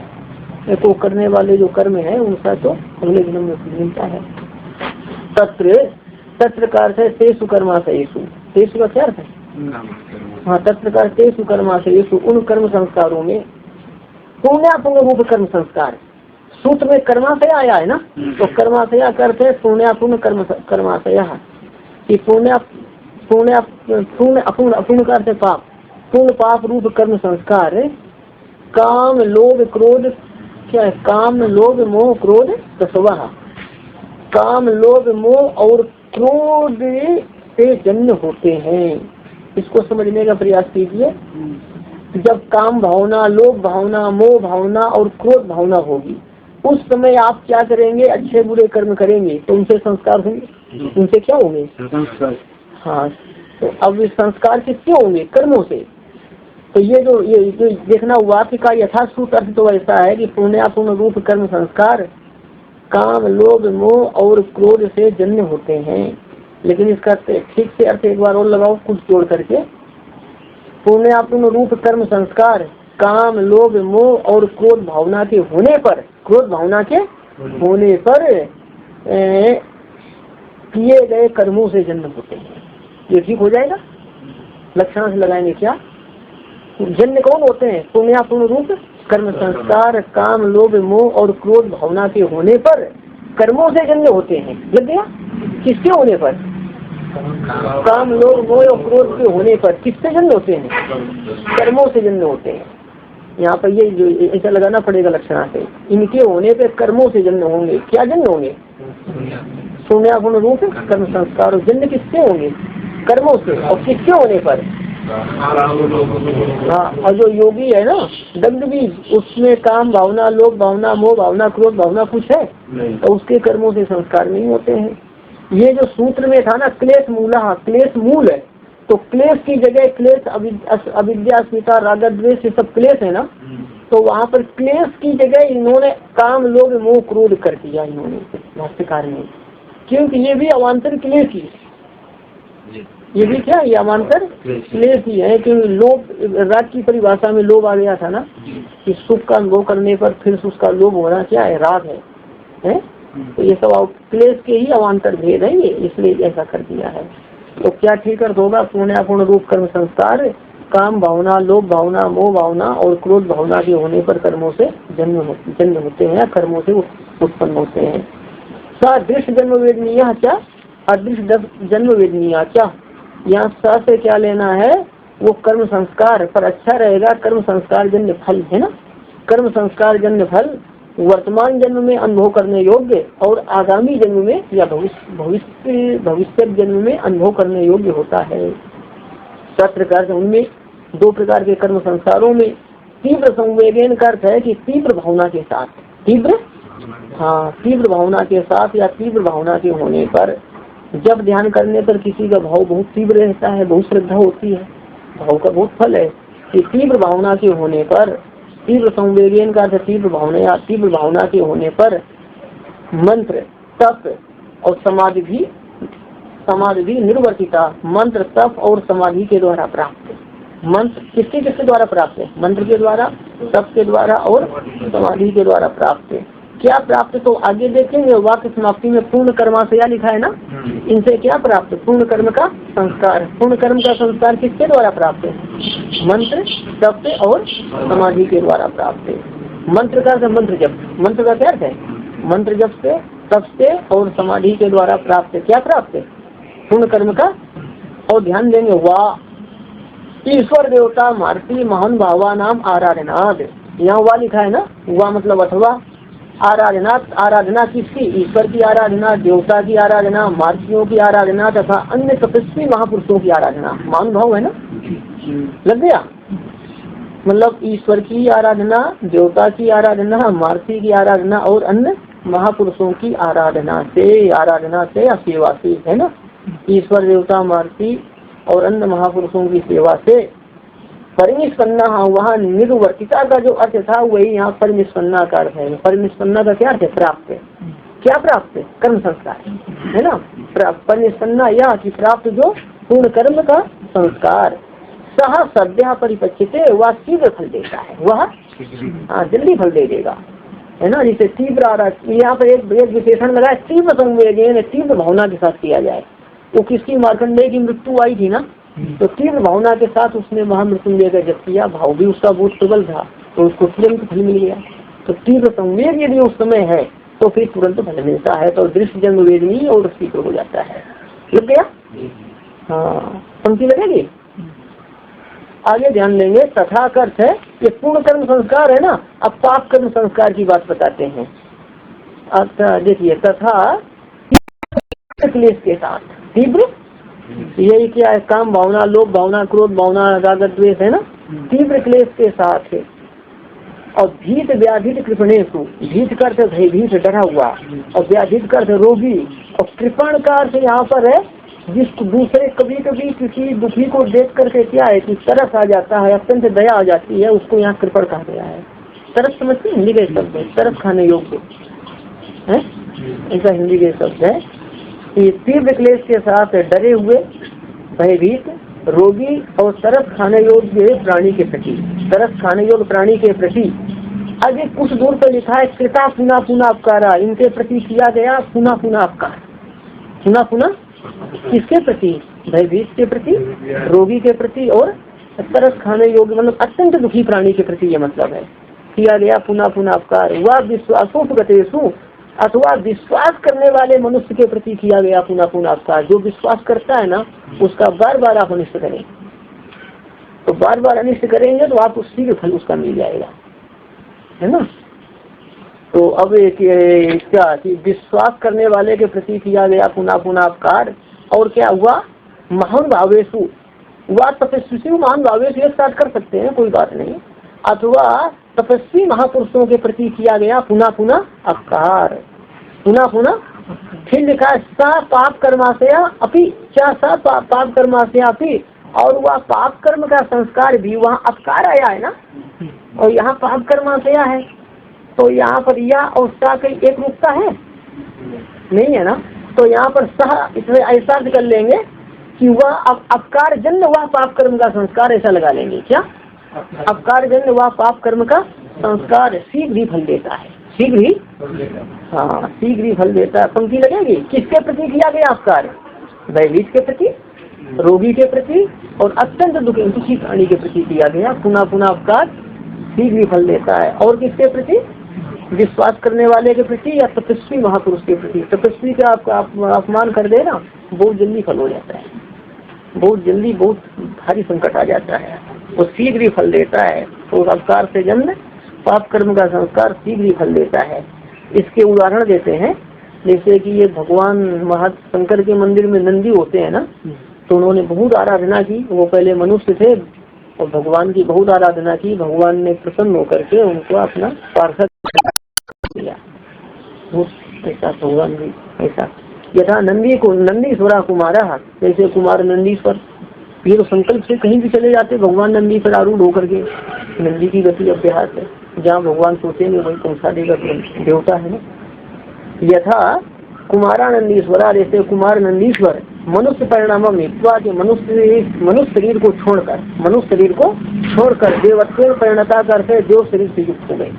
को करने वाले जो कर्म है, उनका तो अगले जन्म में फल मिलता है। तत्र का अर्थ है तेसु कर्माशयेषु। तेसु का क्या अर्थ है? हाँ, तत्र का तेसु कर्माशयेषु, उन कर्म संस्कारों में। पुण्यापुण्य रूप कर्म संस्कार, सूत्र में कर्माशय आया है ना, तो कर्माशया का अर्थ है पुण्यापुण्य कर्माशय। कि पुण्य अपूर्ण का अर्थ है पाप, पूर्ण पाप रूप कर्म संस्कार। काम लोभ क्रोध, क्या है? काम लोभ मोह क्रोध प्रसवः। काम लोभ मोह और क्रोध से जन्म होते हैं। इसको समझने का प्रयास कीजिए। जब काम भावना, लोभ भावना, मोह भावना और क्रोध भावना होगी, उस समय आप क्या करेंगे? अच्छे बुरे कर्म करेंगे तो उनसे संस्कार होंगे। उनसे क्या होंगे? हाँ, तो अब संस्कार किससे होंगे? कर्मों से। तो ये जो देखना वाक्य का यथार्थूत अर्थ तो ऐसा है कि पुण्यापुण्य रूप कर्म संस्कार काम लोभ मोह और क्रोध से जन्य होते हैं। लेकिन इसका ठीक से अर्थ एक बार और लगाओ कुछ जोड़ करके। पुण्यापुण्य रूप कर्म संस्कार काम लोभ मोह और क्रोध भावना के होने पर, क्रोध भावना के होने पर किए गए कर्मों से जन्म होते हैं। ये ठीक हो जाएगा। लक्षण से लगाएंगे क्या? जन्य कौन होते हैं? पुण्यापुण्य रूप कर्म संस्कार काम लोभ मोह और क्रोध भावना के होने पर कर्मों से जन्य होते हैं। लग गया? किसके होने पर? काम लोभ मोह और क्रोध के होने पर किससे जन्य होते हैं? कर्मों से जन्य होते हैं। यहाँ पर ये जो ऐसा लगाना पड़ेगा लक्षणा से, इनके होने पे कर्मों से जन्य होंगे। क्या जन्य होंगे? पुण्यापुण्य रूप कर्म संस्कार। और जन्य किससे होंगे? कर्मों से। और किसके होने पर? हाँ, और जो योगी है ना दग्ध भी, उसमें काम भावना, लोभ भावना, मोह भावना, क्रोध भावना कुछ है तो उसके कर्मों से संस्कार नहीं होते हैं। ये जो सूत्र में था ना क्लेश मूला, क्लेश मूल है, तो क्लेश की जगह क्लेश अविद्या अस्मिता राग द्वेष ये सब क्लेश है ना, तो वहाँ पर क्लेश की जगह इन्होंने काम लोभ मोह क्रोध कर दिया इन्होंने भाष्यकार ने, क्योंकि ये भी अवान्तर क्लेश ही, ये भी क्या, ये अवान्तर क्लेश ही है। क्योंकि लोभ, राग की परिभाषा में लोभ आ गया था ना, कि सुख का अनुभव करने पर फिर उसका लोभ होना क्या है? राग है? तो ये सब क्लेश के ही अवान्तर भेद है ये, इसलिए ऐसा कर दिया है। तो क्या ठीक अर्थ होगा? पुण्यापुण्य रूप कर्म संस्कार काम भावना, लोभ भावना, मोह भावना और क्रोध भावना के होने पर कर्मों से जन्म होते हैं, कर्मों से उत्पन्न होते हैं। सदृश जन्म वेदनीय क्या, अदृश जन्म वेदनीय क्या, यहाँ सा से क्या लेना है? वो कर्म संस्कार पर अच्छा रहेगा, कर्म संस्कार जन्य फल है ना, कर्म संस्कार जन्य फल वर्तमान जन्म में अनुभव करने योग्य और आगामी जन्म में या भविष्य जन्म में अनुभव करने योग्य होता है। सब प्रकार से उनमें दो प्रकार के कर्म संस्कारों में तीव्र संवेदन का अर्थ है कि तीव्र भावना के साथ, तीव्र, हाँ, तीव्र भावना के साथ या तीव्र भावना के होने पर, जब ध्यान करने पर किसी का भाव बहुत तीव्र रहता है, बहुत श्रद्धा होती है, भाव का बहुत फल है कि तीव्र भावना के होने पर, तीव्र संवेदन का अर्थ तीव्र भावना या तीव्र भावना के होने पर मंत्र तप और समाधि भी निर्वर्तिता, मंत्र तप और समाधि के द्वारा प्राप्त। मंत्र किसके द्वारा प्राप्त है? मंत्र के द्वारा, तप के द्वारा और समाधि के द्वारा प्राप्त है। क्या प्राप्त? तो आगे देखेंगे वाक्य समाप्ति में पूर्ण कर्माशया लिखा है ना, इनसे क्या प्राप्त? पूर्ण कर्म का संस्कार। पूर्ण कर्म का संस्कार किसके द्वारा प्राप्त है? मंत्र तप और समाधि के द्वारा प्राप्त है। मंत्र का मंत्र जप, मंत्र का क्या अर्थ है? मंत्र जप से, तप से और समाधि के द्वारा प्राप्त है। क्या प्राप्त है? पूर्ण कर्म का। और ध्यान देंगे वाह ईश्वर देवता मारती महान भावा नाम आराधनाद, यहाँ वाह लिखा है ना, वाह मतलब अथवा आराधना। आराधना किसकी? ईश्वर की आराधना, देवता की आराधना, मार्तियों की आराधना तथा अन्य तपस्वी महापुरुषों की आराधना। मान भाव है ना, लग गया? मतलब ईश्वर की आराधना, देवता की आराधना, मार्ती की आराधना और अन्य महापुरुषों की आराधना से या सेवा से, है ना। ईश्वर देवता मार्ती और अन्य महापुरुषों की सेवा से परिनिष्पन्ना, वहाँ निर्वर्तिता का जो अर्थ था वही यहाँ परिनिष्पन्ना का अर्थ है। परिनिष्पन्ना का क्या अर्थ है? प्राप्त है। क्या प्राप्त है? कर्म संस्कार, है ना। परिनिष्पन्ना या कि प्राप्त जो पूर्ण कर्म का संस्कार, सह सद्या परिपक्षित, वह शीघ्र फल देता है, वह जल्दी फल दे देगा, है ना। जिसे तीव्र, यहाँ पर एक विशेषण लगा है, तीव्र संवेदन, तीव्र भावना के साथ किया जाए। वो किसकी? मार्कंडेय की मृत्यु आई थी ना, तो तीव्र भावना के साथ उसने महामृत्युंजय का जप किया, भाव भी उसका बहुत प्रबल था, तो उसको तुरंत फल मिल गया। तो तीव्र संवेद यदि उस समय है तो फिर तुरंत फल मिलता है, तो दृश्य जन्म वेदनी और शीघ्र हो जाता है। लग गया? हाँ, पंक्ति लगेगी। आगे ध्यान देंगे। तथा का अर्थ है ये पूर्ण कर्म संस्कार है ना। अब पाप कर्म संस्कार की बात बताते हैं। अच्छा देखिए, तथा क्लेश के साथ तीव्र, यही क्या है? काम भावना, लोभ भावना, क्रोध भावना, राग द्वेष, है ना। तीव्र क्लेश के साथ है। और भीत व्याधित कृपणेशु, भीत का अर्थ भयभीत, डरा हुआ, और व्याधित का अर्थ रोगी, और कृपण का अर्थ यहाँ पर है जिस दूसरे कभी कभी किसी दुखी को देख करके क्या है कि तरस आ जाता है, अत्यंत दया आ जाती है, उसको यहाँ कृपण कहा गया है। तरस समझते हिंदी के शब्द है, तरस खाने योग्य है, ऐसा हिंदी के शब्द है। तीव्र क्लेश के साथ डरे हुए, भयभीत, रोगी और तरस खाने योग्य प्राणी के प्रति, तरस खाने योग्य प्राणी के प्रति। आगे कुछ दूर पर लिखा है कृता पुनः पुनः अपकारा, इनके प्रति किया गया पुनः पुनः अपकार। पुनः पुनः किसके प्रति? भयभीत के प्रति, रोगी के प्रति और तरस खाने योग्य मतलब अत्यंत दुखी प्राणी के प्रति, ये मतलब है किया गया पुनः पुनः अपकार। वह विश्वासोपगतेषु, अथवा विश्वास करने वाले मनुष्य के प्रति किया गया पुनः पुनः अपकार। जो विश्वास करता है ना उसका बार बार आप अनिष्ट करें, तो बार बार अनिष्ट करेंगे तो आप उसी के फल उसका मिल जाएगा, है ना। तो अब एक क्या कि विश्वास करने वाले के प्रति किया गया पुनः पुनः अपकार। और क्या हुआ? महान भावेशु, वह तपस्वी महान भावेशु एक साथ कर सकते हैं, कोई बात नहीं। अथवा तपस्वी महापुरुषों के प्रति किया गया पुनः पुनः अपकार, पुनः पुनः। फिर लिखा सा पाप कर्माशया अपि, क्या सा पाप कर्माशया अपि, और वह पाप कर्म का संस्कार भी, वहाँ अपकार आया है ना, और यहाँ पाप कर्माशया है, तो यहाँ पर या और सा की एक रूपता है नहीं है ना। तो यहाँ पर सह इसमें ऐसा कर लेंगे कि वह अपकार जन्य वह पाप कर्म का संस्कार, ऐसा लगा लेंगे। क्या? अपकार जन्य वह पाप कर्म का संस्कार शीघ्र ही फल देता है, शीघ्र ही, हाँ शीघ्र ही फल देता है। पंक्ति लगेगी। किसके प्रति किया गया अपकार? भयभीत के प्रति, रोगी के प्रति और अत्यंत दुखी प्राणी के प्रति किया गया पुनः पुनः अपकार, शीघ्र ही फल देता है। और किसके प्रति? विश्वास करने वाले के प्रति या तपस्वी महापुरुष के प्रति। तपस्वी का आपका अपमान कर देना बहुत जल्दी फल हो जाता है, बहुत जल्दी बहुत भारी संकट आ जाता है, वो शीघ्र ही फल देता है। तो अपकार से जन्म पाप कर्म का संस्कार शीघ्र ही फल देता है। इसके उदाहरण देते हैं, जैसे कि ये भगवान महाशंकर के मंदिर में नंदी होते हैं ना, तो उन्होंने बहुत आराधना की। वो पहले मनुष्य थे और भगवान की बहुत आराधना की। भगवान ने प्रसन्न होकर के उनको अपना पार्षद किया। ऐसा भगवान भी ऐसा, यथा नंदी को नंदीश्वरा कुमारा, जैसे कुमार नंदीश्वर, ये तो संकल्प से कहीं भी चले जाते भगवान नंदी पर आरूढ़ होकर के। नंदी की गति अभ्यास है, जहाँ भगवान सोचेंगे वही पहुँचा देगा, देवता है ना। यथा कुमारा नंदीश्वरा, जैसे कुमार नंदीश्वर मनुष्य परिणाम में मनुष्य शरीर को छोड़कर देवत्व परिणता करते देव शरीर से युक्त हो गए।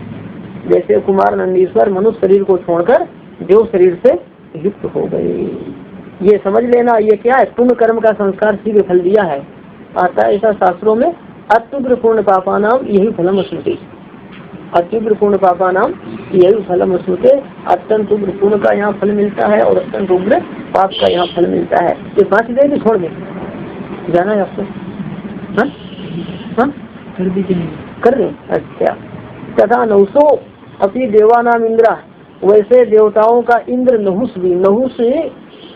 जैसे कुमार नंदीश्वर मनुष्य शरीर को छोड़कर देव शरीर से युक्त हो गए। ये समझ लेना, ये क्या है? पुण्य कर्म का संस्कार शीघ्र फल दिया है। आता है ऐसा शास्त्रों में, अत्युग्र पूर्ण पापा नाम यही फलम स्मृति, अत्युग्र पूर्ण पापा नाम यही फलम स्मृति। अत्यंत उग्र पूर्ण का यहाँ फल मिलता है और अत्यंत उग्र पाप का यहाँ फल मिलता है। ये 5 दे भी छोड़ दे, जाना है आपको? हाँ कर दे। अच्छा, तथा नहुसो अपनी देवानाम इंद्रा, वैसे देवताओं का इंद्र नहुस भी, नहुस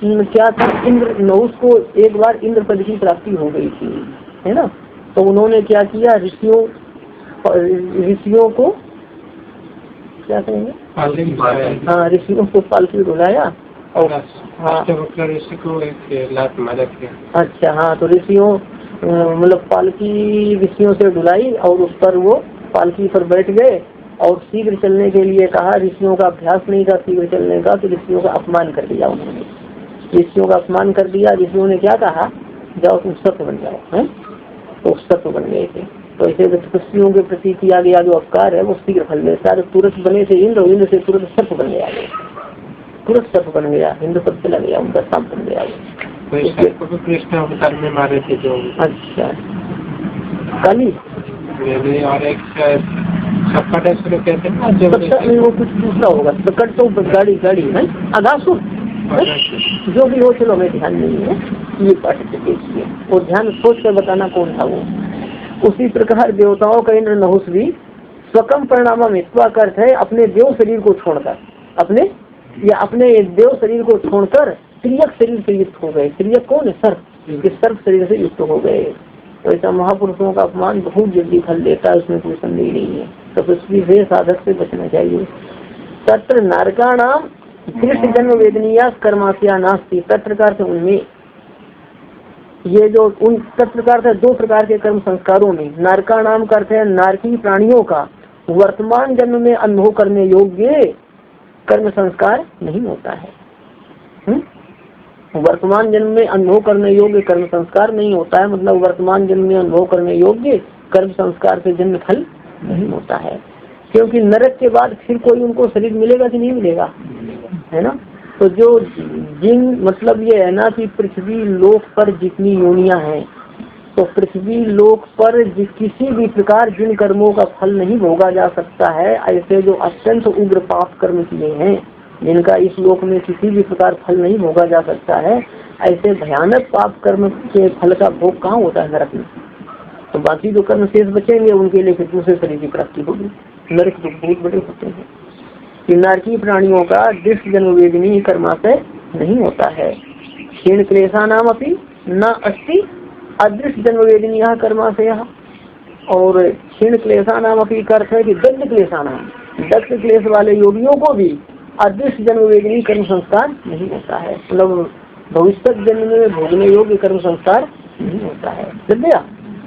क्या था? इंद्र, नहुस को एक बार इंद्र पद की प्राप्ति हो गई थी, है ना। तो उन्होंने क्या किया? ऋषियों को क्या कहेंगे, हाँ ऋषियों को पालकी डुलाया और हाँ ऋषि को एक लात मारा किया। अच्छा हाँ, तो ऋषियों मतलब पालकी ऋषियों से डुलाई और उस पर वो पालकी पर बैठ गए और शीघ्र चलने के लिए कहा। ऋषियों का अभ्यास नहीं था शीघ्र चलने का, तो ऋषियों का अपमान कर दिया उन्होंने, ऋषियों का अपमान कर दिया। ऋषियों ने क्या कहा, जाओ तुम सत्य बन जाओ, है तो सत्य बन गए थे। तो ऐसे ऋषियों के प्रति किया गया जो अपकार है वो शीघ्र फल देता है। तुरंत बने थे इंद्र, इंद्र से तुरंत सत्य बन गया, तुरंत सत्य बन गया, इंद्र पद चला गया, उनका सांप बन गया। कृष्ण अवतार में मारे थे जो। अच्छा, काली और एक कहते हैं ना जो वो कुछ दूसरा होगा, प्रकट तो गाड़ी गाड़ी है, अगासुर जो भी हो, चलो हमें ध्यान नहीं है, ये पाठ देखिए वो ध्यान सोच कर बताना कौन था वो। उसी प्रकार देवताओं का इंद्र नहुस भी स्वकम परिणाम मित्वा का अर्थ है अपने देव शरीर को छोड़कर, अपने या अपने देव शरीर को छोड़कर त्रियक शरीर से युक्त हो गए। त्रियक कौन है, सर्प, इस सर्प शरीर से युक्त हो गए। तो ऐसा महापुरुषों का अपमान बहुत जल्दी फल देता है, उसमें कोई संदेह नहीं है। तो पृथ्वी से साधक से बचना चाहिए। तत्र नारकाणाम कृष्ण जन्म वेदनीया कर्मास्या नास्ति। तत्रकार से उनमें ये जो उन तत्रकार से दो प्रकार के कर्म संस्कारों में, नारका नाम का अर्थ है नारकी प्राणियों का वर्तमान जन्म में अनुभव करने योग्य कर्म संस्कार नहीं होता है। वर्तमान जन्म में अनुभव करने योग्य कर्म संस्कार नहीं होता है, मतलब वर्तमान जन्म में अनुभव करने योग्य कर्म संस्कार से जन्म फल नहीं होता है। क्योंकि नरक के बाद फिर कोई उनको शरीर मिलेगा कि नहीं मिलेगा, है ना। तो जो जिन मतलब ये है ना कि पृथ्वी लोक पर जितनी योनियां हैं, तो पृथ्वी लोक पर किसी भी प्रकार जिन कर्मों का फल नहीं भोगा जा सकता है, ऐसे जो अत्यंत उग्र पाप कर्म किए हैं जिनका इस लोक में किसी भी प्रकार फल नहीं भोगा जा सकता है, ऐसे भयानक पाप कर्म के फल का भोग कहाँ होता है, नरक में। तो बाकी जो कर्म शेष बचेंगे उनके लिए फिर दूसरे शरीर की प्राप्ति होगी। नरक तो बहुत बड़े होते हैं। नारकी प्राणियों का दृष्ट जन्म वेदनी कर्माशय नहीं होता है। क्षीण क्लेशा नाम अपनी न अस्ति अदृष्ट जन्म वेदनी कर्माशय। और क्षीण क्लेशा नाम अपनी का अर्थ है कि दग्ध क्लेशा नाम, दग्ध क्लेश वाले योगियों को भी अदृष्ट जन्म वेदनी कर्म संस्कार नहीं होता है, मतलब भविष्य जन्म में भोगने योग्य कर्म संस्कार नहीं होता है।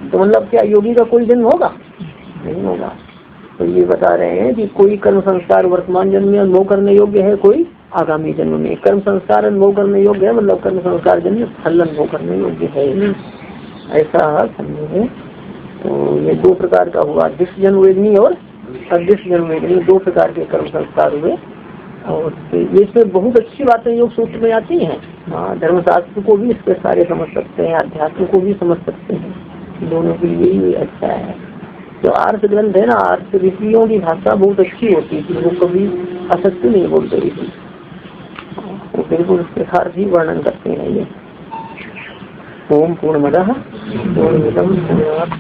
तो मतलब क्या योगी का कोई जन्म होगा, नहीं होगा। तो ये बता रहे हैं कि कोई कर्म संस्कार वर्तमान जन्म में अनुभव करने योग्य है, कोई आगामी जन्म में। कर्म संस्कार अनुभव करने योग्य है, मतलब कर्म संस्कार जन्म फल अनुभव करने योग्य है, ऐसा समझे। तो ये दो प्रकार का हुआ, दृष्ट जन्म वेदनी और अदृष्ट जन्म वेदनी, दो प्रकार के कर्म संस्कार हुए। और ये इसमें बहुत अच्छी बातें योग सूत्र में आती हैं। हाँ, धर्मशास्त्र को भी इसके सारे समझ सकते हैं, अध्यात्म को भी समझ सकते हैं, दोनों के लिए ही अच्छा है। जो आर्ष ग्रंथ है ना, आर्ष ऋषियों की भाषा बहुत अच्छी होती थी, वो कभी असत्य नहीं बोलते थी, वो बिल्कुल यथार्थ ही वर्णन करते हैं। ये ओम पूर्णमदः पूर्णमिदं पूर्णात्